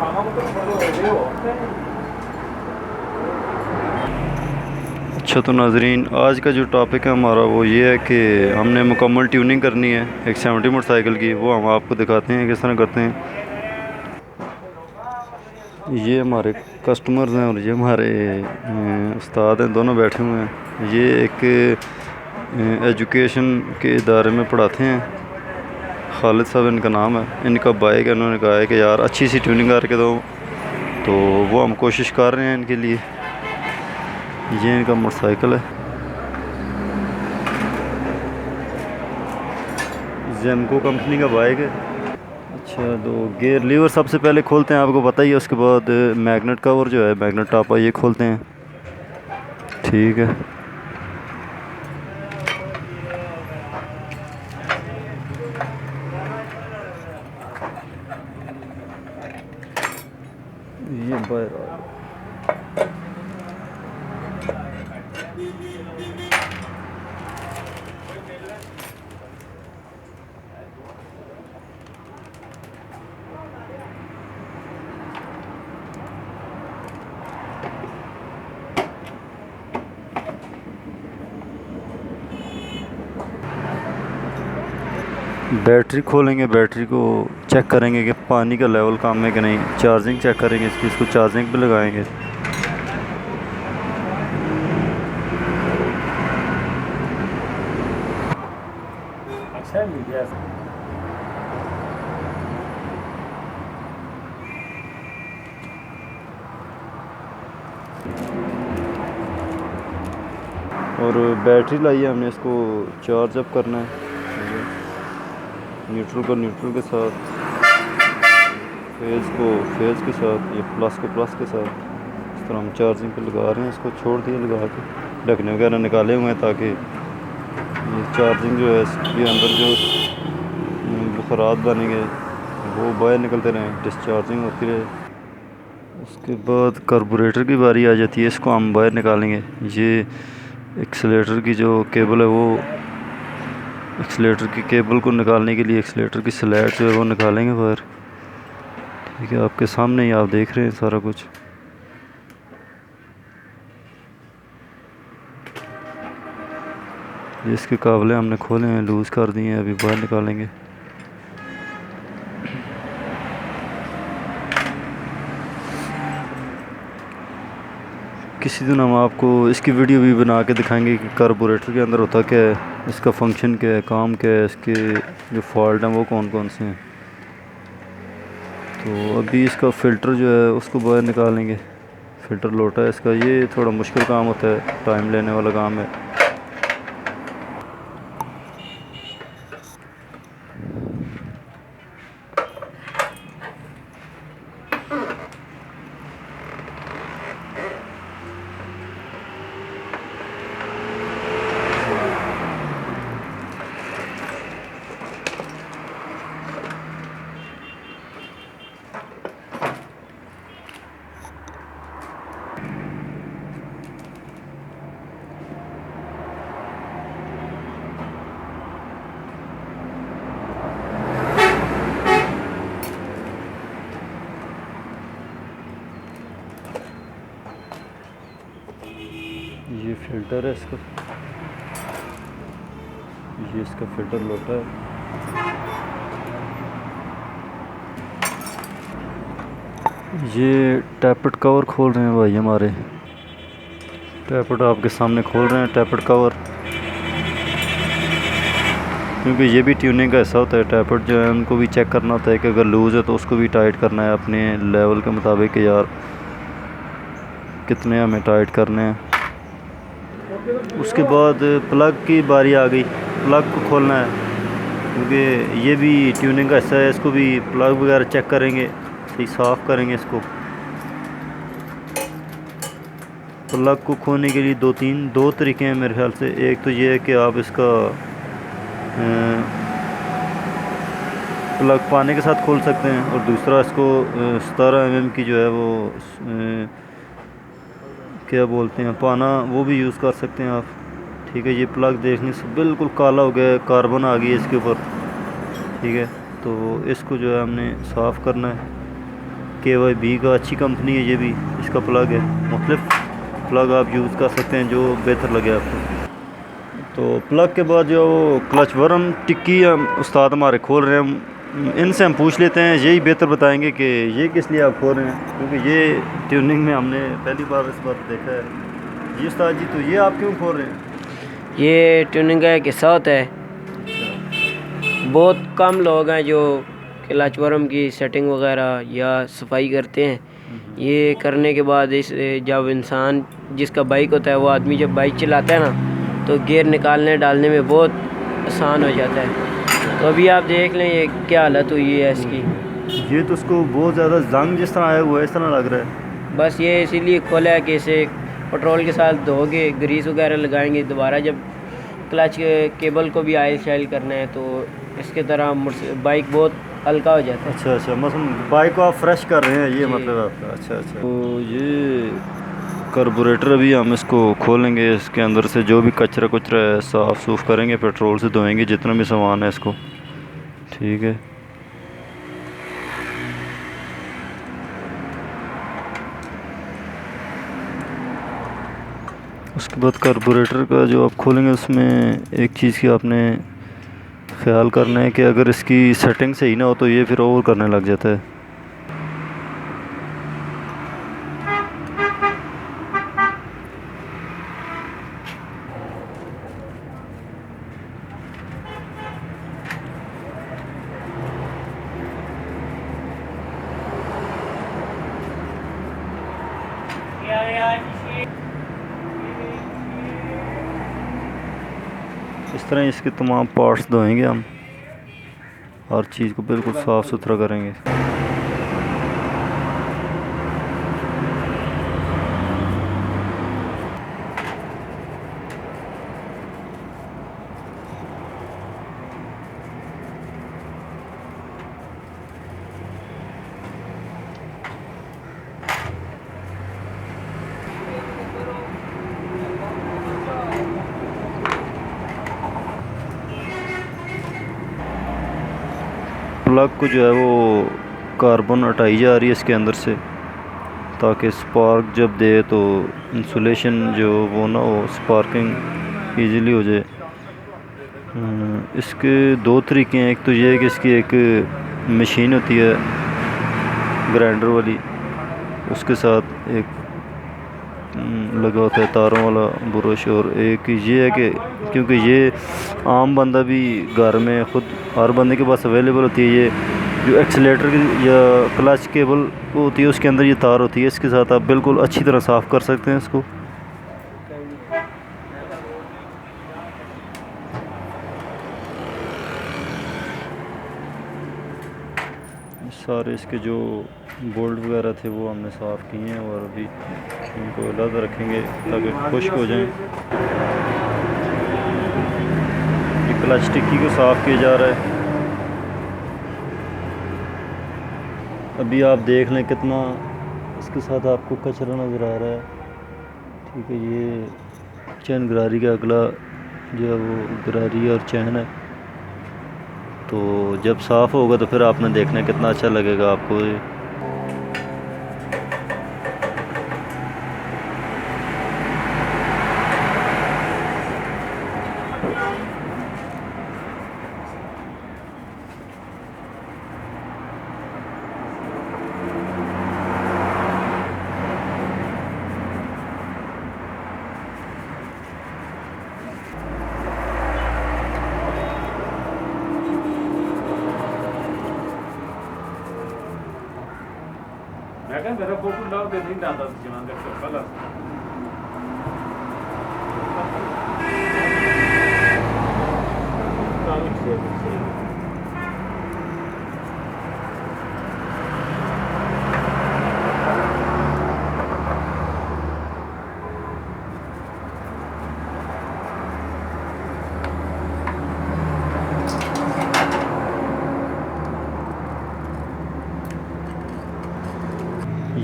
अच्छा तो नाजरीन, आज का जो टॉपिक है हमारा वो ये है कि हमने मुकम्मल ट्यूनिंग करनी है एक 70 मोटरसाइकिल की। वो हम आपको दिखाते हैं किस तरह करते हैं। ये हमारे कस्टमर्स हैं और ये हमारे उस्ताद हैं, दोनों बैठे हुए हैं। ये एक एजुकेशन के इदारे में पढ़ाते हैं। खालिद साहब इनका नाम है, इनका बाइक है। उन्होंने कहा है कि यार अच्छी सी ट्यूनिंग करके दो, तो वो हम कोशिश कर रहे हैं इनके लिए। ये इनका मोटरसाइकिल है, जेमको कंपनी का बाइक है। अच्छा, तो गियर लीवर सबसे पहले खोलते हैं, आपको पता ही है। उसके बाद मैग्नेट कवर जो है, मैग्नेट टापा, ये खोलते हैं। ठीक है, ये बाहर आ गया। बैटरी खोलेंगे, बैटरी को चेक करेंगे कि पानी का लेवल कम है कि नहीं। चार्जिंग चेक करेंगे इसकी, इसको चार्जिंग पे लगाएंगे। और बैटरी लाई है हमने, इसको चार्ज अप करना है। न्यूट्रल को न्यूट्रल के साथ, फेज़ को फेज़ के साथ, ये प्लस को प्लस के साथ। इस तरह हम चार्जिंग पे लगा रहे हैं। इसको छोड़ दिए लगा के, ढकने वगैरह निकाले हुए हैं ताकि ये चार्जिंग जो है इसके अंदर जो बुखारात बनेंगे वो बाहर निकलते रहें, डिस्चार्जिंग होती रहे। उसके बाद कार्बोरेटर की बारी आ जाती है, इसको हम बाहर निकालेंगे। ये एक्सीलेटर की जो केबल है, वो एक्सीलेटर की केबल को निकालने के लिए एक्सीलेटर की स्लैट जो है वो निकालेंगे बाहर। ठीक है, आपके सामने ही आप देख रहे हैं सारा कुछ। ये इसके काबले हमने खोले हैं, लूज़ कर दिए हैं, अभी बाहर निकालेंगे। किसी दिन हम आपको इसकी वीडियो भी बना के दिखाएंगे कि कार्बोरेटर के अंदर होता क्या है, इसका फंक्शन क्या है, काम क्या है, इसके जो फॉल्ट हैं वो कौन कौन से हैं। तो अभी इसका फ़िल्टर जो है उसको बाहर निकालेंगे। फ़िल्टर लोटा है इसका, ये थोड़ा मुश्किल काम होता है, टाइम लेने वाला काम है। ये फ़िल्टर है इसका, ये इसका फ़िल्टर लोटा है। ये टैपेट कवर खोल रहे हैं भाई हमारे, टैपेट आपके सामने खोल रहे हैं, टैपेट कवर। क्योंकि ये भी ट्यूनिंग का हिस्सा होता है। टैपेट जो है उनको भी चेक करना होता है कि अगर लूज़ है तो उसको भी टाइट करना है अपने लेवल के मुताबिक, यार कितने हमें टाइट करने हैं। उसके बाद प्लग की बारी आ गई, प्लग को खोलना है क्योंकि ये भी ट्यूनिंग का हिस्सा है। इसको भी प्लग वगैरह चेक करेंगे, सही साफ़ करेंगे इसको। प्लग को खोलने के लिए दो तरीके हैं मेरे ख्याल से। एक तो ये है कि आप इसका प्लग पाने के साथ खोल सकते हैं, और दूसरा इसको 17 mm की जो है वो क्या बोलते हैं पाना, वो भी यूज़ कर सकते हैं आप। ठीक है, ये प्लग देखने से बिल्कुल काला हो गया है, कार्बन आ गई है इसके ऊपर। ठीक है, तो इसको जो है हमने साफ़ करना है। KYB का अच्छी कंपनी है ये भी, इसका प्लग है। मुख्तलिफ प्लग आप यूज़ कर सकते हैं जो बेहतर लगे आपको। तो प्लग के बाद जो क्लच वर्म टिक्की उस्ताद हमारे खोल रहे हैं, इनसे हम पूछ लेते हैं, यही बेहतर बताएंगे कि ये किस लिए आप खोल रहे हैं, क्योंकि ये ट्यूनिंग में हमने पहली बार इस बार देखा है। जी उस्ताद जी, तो ये आप क्यों खोल रहे हैं? ये ट्यूनिंग का एक हिस्सा होता है। बहुत कम लोग हैं जो क्लच वर्म की सेटिंग वगैरह या सफाई करते हैं। ये करने के बाद इस जब इंसान जिसका बाइक होता है, वो आदमी जब बाइक चलाता है ना, तो गियर निकालने डालने में बहुत आसान हो जाता है। तो अभी आप देख लें ये क्या हालत हुई है इसकी। ये तो उसको बहुत ज़्यादा जंग जिस तरह आया हुआ है, इस तरह लग रहा है। बस ये इसीलिए खोला है कि इसे पेट्रोल के साथ धोगे, ग्रीस वगैरह लगाएंगे, दोबारा जब क्लच केबल को भी आयल शाइल करना है तो इसके तरह बाइक बहुत हल्का हो जाता है। अच्छा अच्छा, मतलब बाइक को आप फ्रेश कर रहे हैं, ये मतलब आपका। अच्छा अच्छा। तो ये कार्बोरेटर अभी हम इसको खोलेंगे, इसके अंदर से जो भी कचरा कुचरा है साफ़ सूफ करेंगे, पेट्रोल से धोएंगे जितना भी सामान है इसको। ठीक है। उसके बाद कार्बोरेटर का जो आप खोलेंगे, उसमें एक चीज़ की आपने ख्याल करना है कि अगर इसकी सेटिंग सही ना हो तो ये फिर ओवर करने लग जाता है। इस तरह इसके तमाम पार्ट्स धोएंगे हम, हर चीज़ को बिल्कुल साफ़ सुथरा करेंगे। प्लग को जो है वो कार्बन हटाई जा रही है इसके अंदर से, ताकि स्पार्क जब दे तो इंसुलेशन जो वो ना हो, स्पार्किंग इजीली हो जाए। इसके दो तरीके हैं। एक तो ये है कि इसकी एक मशीन होती है ग्राइंडर वाली, उसके साथ एक लगा होता है तारों वाला ब्रश, और एक ये है कि क्योंकि ये आम बंदा भी घर में ख़ुद हर बंदे के पास अवेलेबल होती है, ये जो एक्सीलेटर की या क्लच केबल होती है उसके अंदर ये तार होती है, इसके साथ आप बिल्कुल अच्छी तरह साफ़ कर सकते हैं इसको। सारे इसके जो बोल्ट वगैरह थे वो हमने साफ़ किए हैं, और अभी इनको अलग रखेंगे ताकि खुश्क हो जाएं। ये क्लच टिक्की को साफ़ किया जा रहा है। अभी आप देख लें कितना इसके साथ आपको कचरा नज़र आ रहा है। ठीक है, ये चैन गरारी का अगला जो है वो गरारी और चैन है, तो जब साफ़ होगा तो फिर आपने देखना कितना अच्छा लगेगा आपको ये। Era pouco não, nem nada de manga que eu falo.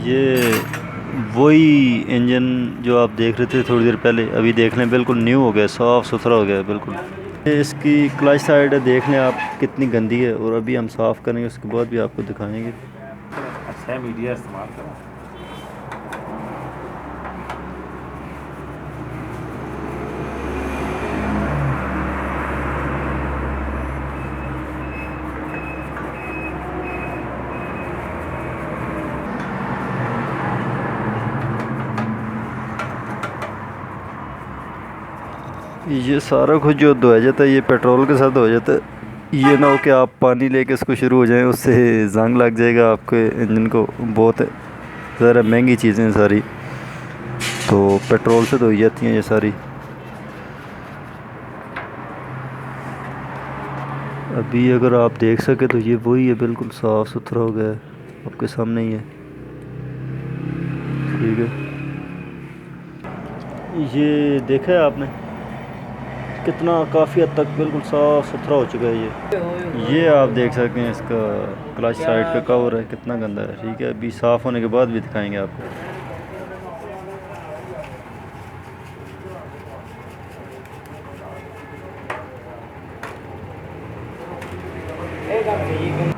ये वही इंजन जो आप देख रहे थे थोड़ी देर पहले, अभी देख लें बिल्कुल न्यू हो गया, साफ़ सुथरा हो गया बिल्कुल। इसकी क्लच साइड देख लें आप कितनी गंदी है, और अभी हम साफ़ करेंगे उसके बाद भी आपको दिखाएंगे। नया मीडिया इस्तेमाल करो। ये सारा कुछ जो धोया जाता है ये पेट्रोल के साथ हो जाता है। ये ना हो कि आप पानी लेके इसको शुरू हो जाएं, उससे जंग लग जाएगा आपके इंजन को। बहुत ज़रा महंगी चीज़ें हैं सारी, तो पेट्रोल से धोई जाती हैं ये सारी। अभी अगर आप देख सके तो ये वही है, बिल्कुल साफ़ सुथरा हो गया है, आपके सामने ही है। ठीक है, ये देखा है आपने कितना काफ़ी हद तक बिल्कुल साफ़ सुथरा हो चुका है ये आप देख सकते हैं। इसका क्लच साइड का कवर है कितना गंदा है। ठीक है, अभी साफ़ होने के बाद भी दिखाएंगे आपको।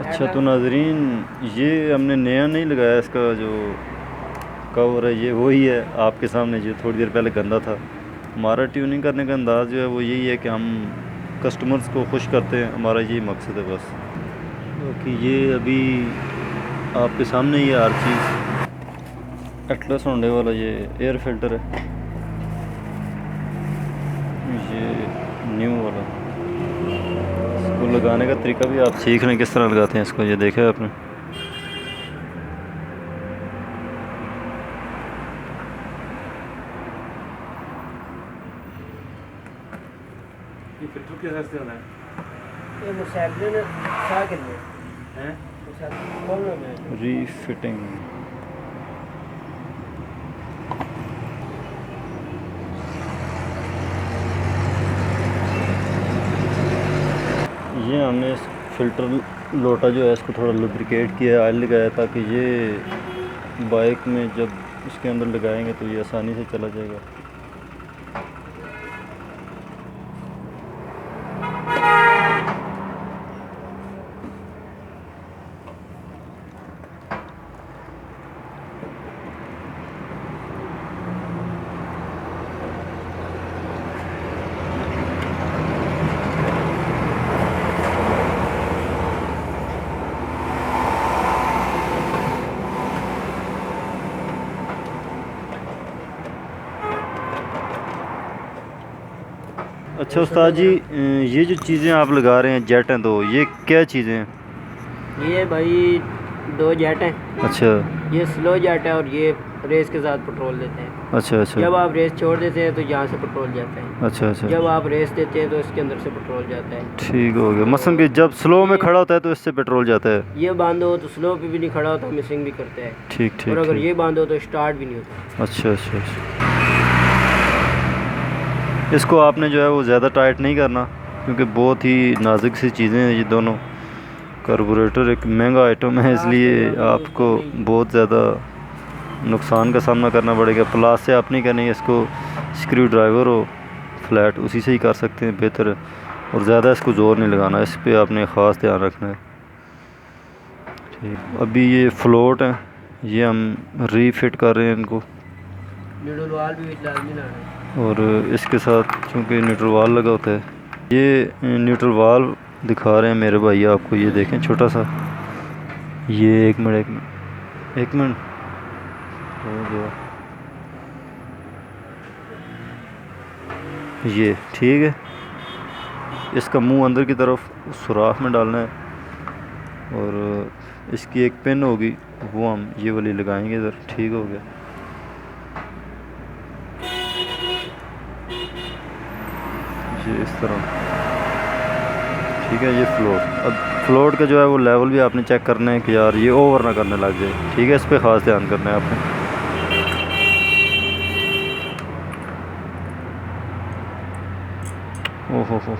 अच्छा तो नाजरीन, ये हमने नया नहीं लगाया, इसका जो कवर है ये वही है आपके सामने जो थोड़ी देर पहले गंदा था। हमारा ट्यूनिंग करने का अंदाज़ जो है वो यही है कि हम कस्टमर्स को खुश करते हैं, हमारा यही मकसद है बस। क्योंकि ये अभी आपके सामने ही है हर चीज़। एटलस होने वाला ये एयर फिल्टर है, ये न्यू वाला। इसको लगाने का तरीका भी आप सीख लें किस तरह लगाते हैं इसको। ये देखा है आपने। ये पेट्रोल के रास्ते होना है ये मुसाफिर ने क्या करना हैं? मुसाफिर कौन है? रीफिटिंग। ये हमने इस फिल्टर लोटा जो है इसको थोड़ा लुब्रिकेट किया, ऑयल लगाया, ताकि ये बाइक में जब इसके अंदर लगाएंगे तो ये आसानी से चला जाएगा। अच्छा उस्ताद जी, ये जो चीज़ें आप लगा रहे हैं जेट हैं, तो ये क्या चीज़ें हैं? ये भाई 2 जेट हैं। अच्छा ये स्लो जेट है और ये रेस के साथ पेट्रोल देते हैं। अच्छा अच्छा जब आप रेस छोड़ देते हैं तो यहाँ से पेट्रोल जाता है। अच्छा अच्छा, जब आप रेस देते हैं तो इसके अंदर से पेट्रोल जाता है। ठीक हो गया। मसलन कि जब स्लो में खड़ा होता है तो इससे पेट्रोल जाता है। ये बांध हो तो स्लो पे भी नहीं खड़ा होता, मिसिंग भी करता है। ठीक ठीक और अगर ठीक। ये बांध हो तो स्टार्ट भी नहीं होता। अच्छा अच्छा अच्छा। इसको आपने जो है वो ज़्यादा टाइट नहीं करना, क्योंकि बहुत ही नाजुक सी चीज़ें हैं ये दोनों। कार्बोरेटर एक महंगा आइटम है, इसलिए आपको बहुत ज़्यादा नुकसान का सामना करना पड़ेगा। प्लास से आप नहीं करेंगे, इसको स्क्रू ड्राइवर हो फ्लैट उसी से ही कर सकते हैं बेहतर है। और ज़्यादा इसको ज़ोर नहीं लगाना, इस पे आपने ख़ास ध्यान रखना है। ठीक, अभी ये फ्लोट हैं, ये हम रीफिट कर रहे हैं इनको। न्यूट्रल वाल भी लाजमी लाना है। और इसके साथ चूँकि न्यूट्रल वाल लगा होता है, ये न्यूट्रल वाल दिखा रहे हैं मेरे भाई आपको। ये देखें छोटा सा, ये एक मिनट हो गया, ये ठीक है। इसका मुंह अंदर की तरफ सुराख में डालना है और इसकी एक पिन होगी, वो हम ये वाली लगाएंगे इधर। ठीक हो गया। ये इस तरह, ठीक है। ये फ्लोट, अब फ्लोट का जो है वो लेवल भी आपने चेक करना है कि यार ये ओवर ना करने लग जाए। ठीक है, इस पे ख़ास ध्यान करना है आपने। ओहो हो।